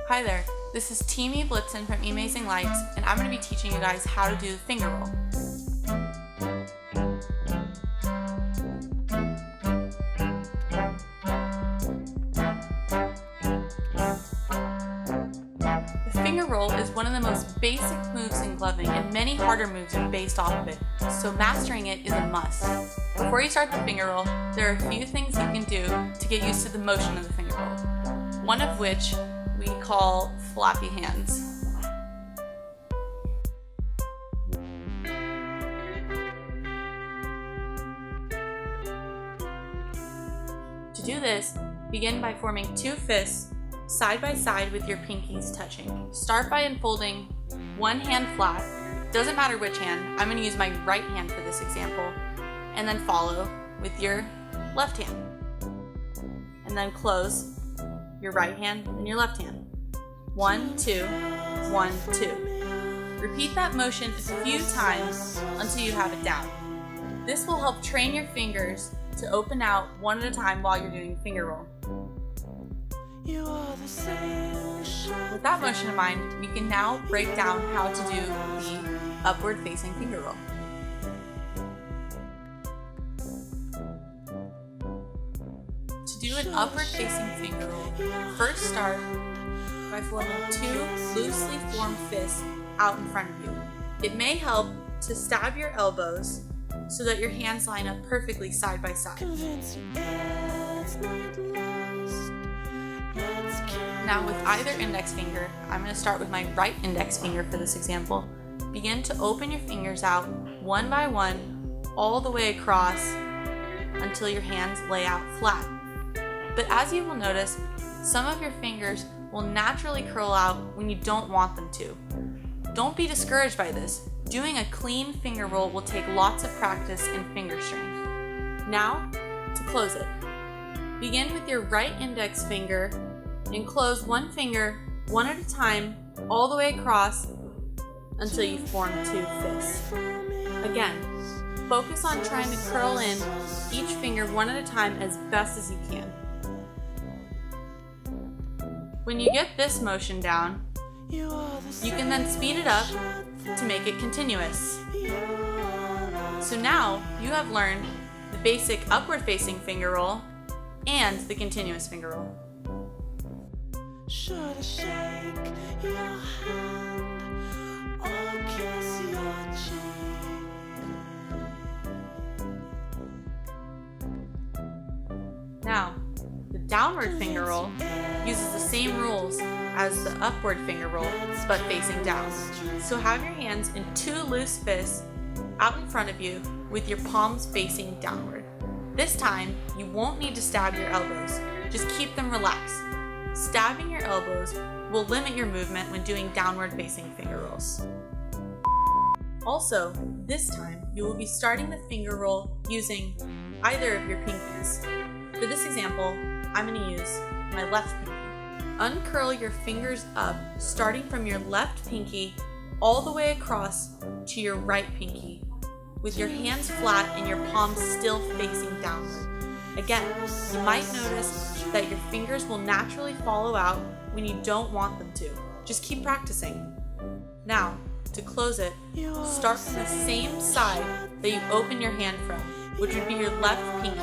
Hi there, this is Teamy Blitzen from EmazingLights, and I'm going to be teaching you guys how to do the finger roll. The finger roll is one of the most basic moves in gloving, and many harder moves are based off of it, so mastering it is a must. Before you start the finger roll, there are a few things you can do to get used to the motion of the finger roll, one of which we call Flappy Hands. To do this, begin by forming two fists side by side with your pinkies touching. Start by unfolding one hand flat, doesn't matter which hand, I'm going to use my right hand for this example, and then follow with your left hand. And then close your right hand and your left hand. 1, 2, 1, 2. Repeat that motion a few times until you have it down. This will help train your fingers to open out one at a time while you're doing finger roll. With that motion in mind, we can now break down how to do the upward facing finger roll. To do an upward facing finger roll, first start by forming two loosely formed fists out in front of you. It may help to stab your elbows so that your hands line up perfectly side by side. Now with either index finger, I'm going to start with my right index finger for this example. Begin to open your fingers out one by one all the way across until your hands lay out flat. But as you will notice, some of your fingers will naturally curl out when you don't want them to. Don't be discouraged by this. Doing a clean finger roll will take lots of practice and finger strength. Now, to close it. Begin with your right index finger and close one finger one at a time all the way across until you form two fists. Again, focus on trying to curl in each finger one at a time as best as you can. When you get this motion down, you can then speed it up to make it continuous. So now you have learned the basic upward facing finger roll and the continuous finger roll. Should I shake your hand or kiss your cheek? Now, the downward finger roll uses the same rules as the upward finger roll, but facing down. So have your hands in two loose fists out in front of you with your palms facing downward. This time, you won't need to stab your elbows. Just keep them relaxed. Stabbing your elbows will limit your movement when doing downward facing finger rolls. Also, this time, you will be starting the finger roll using either of your pinkies. For this example, I'm going to use my left pinky. Uncurl your fingers up, starting from your left pinky all the way across to your right pinky, with your hands flat and your palms still facing downward. Again, you might notice that your fingers will naturally follow out when you don't want them to. Just keep practicing. Now, to close it, start from the same side that you open your hand from, which would be your left pinky.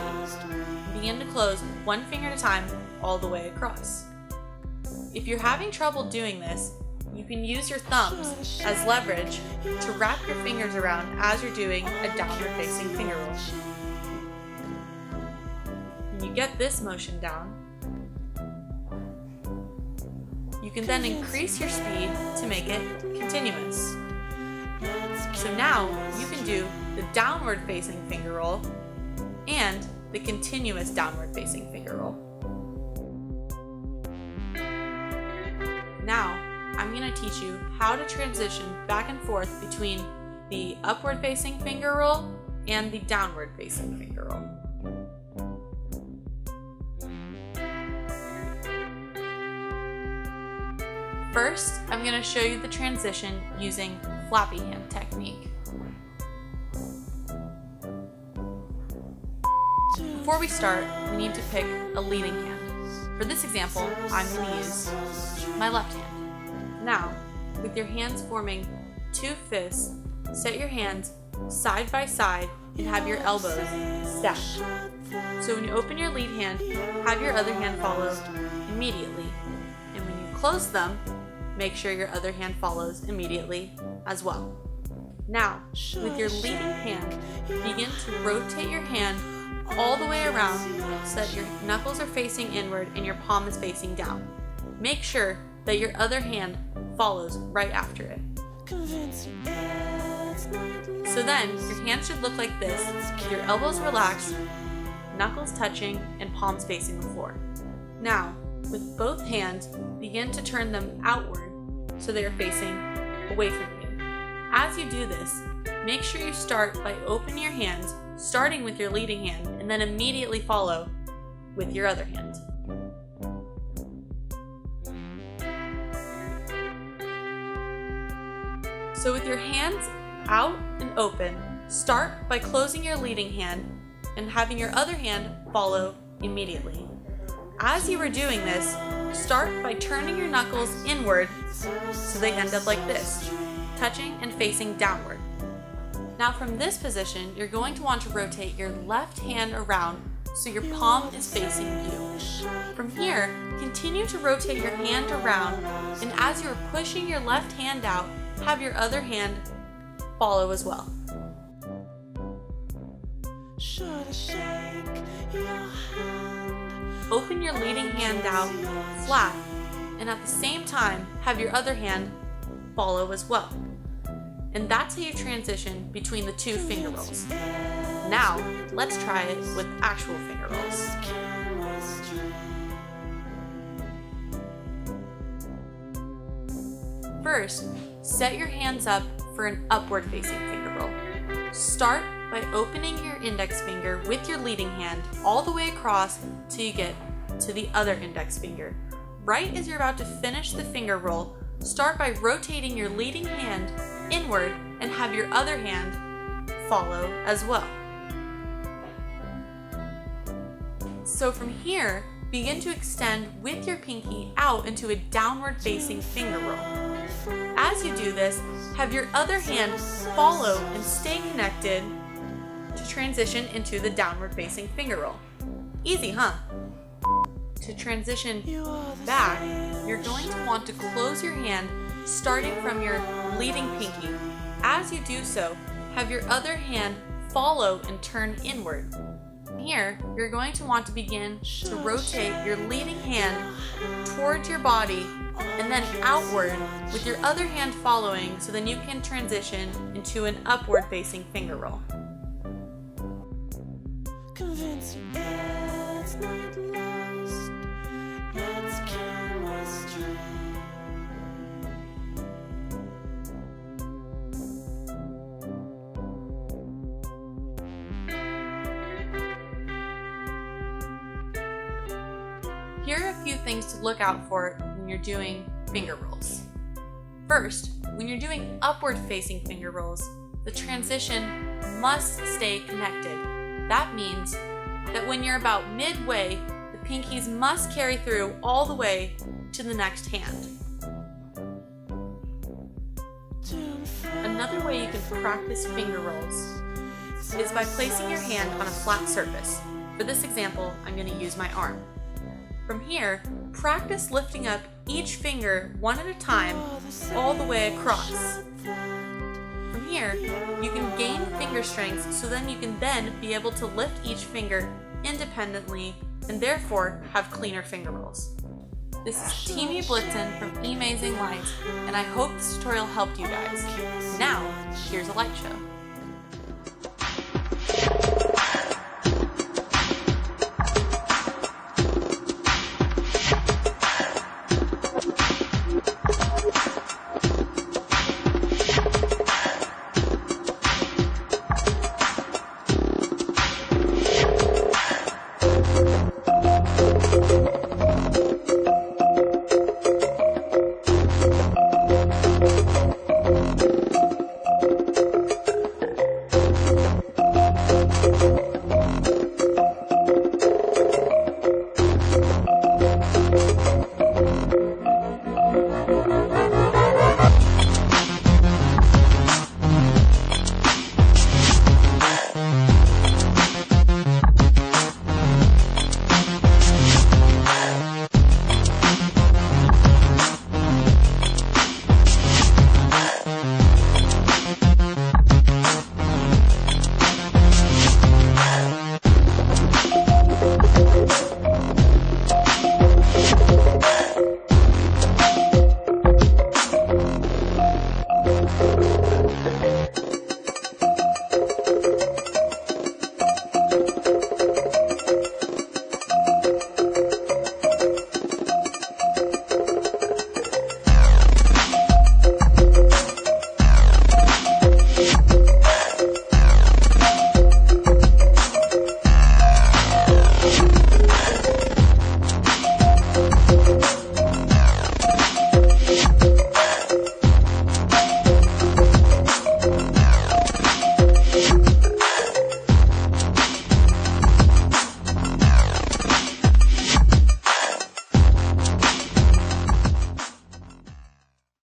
Begin to close one finger at a time all the way across. If you're having trouble doing this, you can use your thumbs as leverage to wrap your fingers around as you're doing a downward facing finger roll. When you get this motion down, you can then increase your speed to make it continuous. So now you can do the downward facing finger roll and the continuous downward facing finger roll. Now, I'm going to teach you how to transition back and forth between the upward facing finger roll and the downward facing finger roll. First, I'm going to show you the transition using Flappy Hand technique. Before we start, we need to pick a leading hand. For this example, I'm going to use my left hand. Now, with your hands forming two fists, set your hands side by side and have your elbows stacked. So when you open your lead hand, have your other hand follow immediately. And when you close them, make sure your other hand follows immediately as well. Now, with your leading hand, begin to rotate your hand all the way around so that your knuckles are facing inward and your palm is facing down. Make sure that your other hand follows right after it. So then, your hands should look like this, with your elbows relaxed, knuckles touching, and palms facing the floor. Now, with both hands, begin to turn them outward so they are facing away from you. As you do this, make sure you start by opening your hands, starting with your leading hand, and then immediately follow with your other hand. So with your hands out and open, start by closing your leading hand and having your other hand follow immediately. As you are doing this, start by turning your knuckles inward so they end up like this, touching and facing downward. Now from this position, you're going to want to rotate your left hand around so your palm is facing you. From here, continue to rotate your hand around, and as you're pushing your left hand out, have your other hand follow as well. Open your leading hand out flat, and at the same time, have your other hand follow as well. And that's how you transition between the two finger rolls. Now, let's try it with actual finger rolls. First, set your hands up for an upward facing finger roll. Start by opening your index finger with your leading hand all the way across till you get to the other index finger. Right as you're about to finish the finger roll, start by rotating your leading hand inward and have your other hand follow as well. So from here, begin to extend with your pinky out into a downward facing finger roll. As you do this, have your other hand follow and stay connected to transition into the downward facing finger roll. Easy, huh? To transition back, you're going to want to close your hand starting from your leading pinky. As you do so, have your other hand follow and turn inward. Here, you're going to want to begin to rotate your leading hand towards your body and then outward with your other hand following, so then you can transition into an upward facing finger roll. Here are a few things to look out for when you're doing finger rolls. First, when you're doing upward facing finger rolls, the transition must stay connected. That means that when you're about midway, the pinkies must carry through all the way to the next hand. Another way you can practice finger rolls is by placing your hand on a flat surface. For this example, I'm going to use my arm. From here, practice lifting up each finger one at a time all the way across. From here, you can gain finger strength, so then you can then be able to lift each finger independently and therefore have cleaner finger rolls. This is Teamy Blitzen from EmazingLights, and I hope this tutorial helped you guys. Now, here's a light show.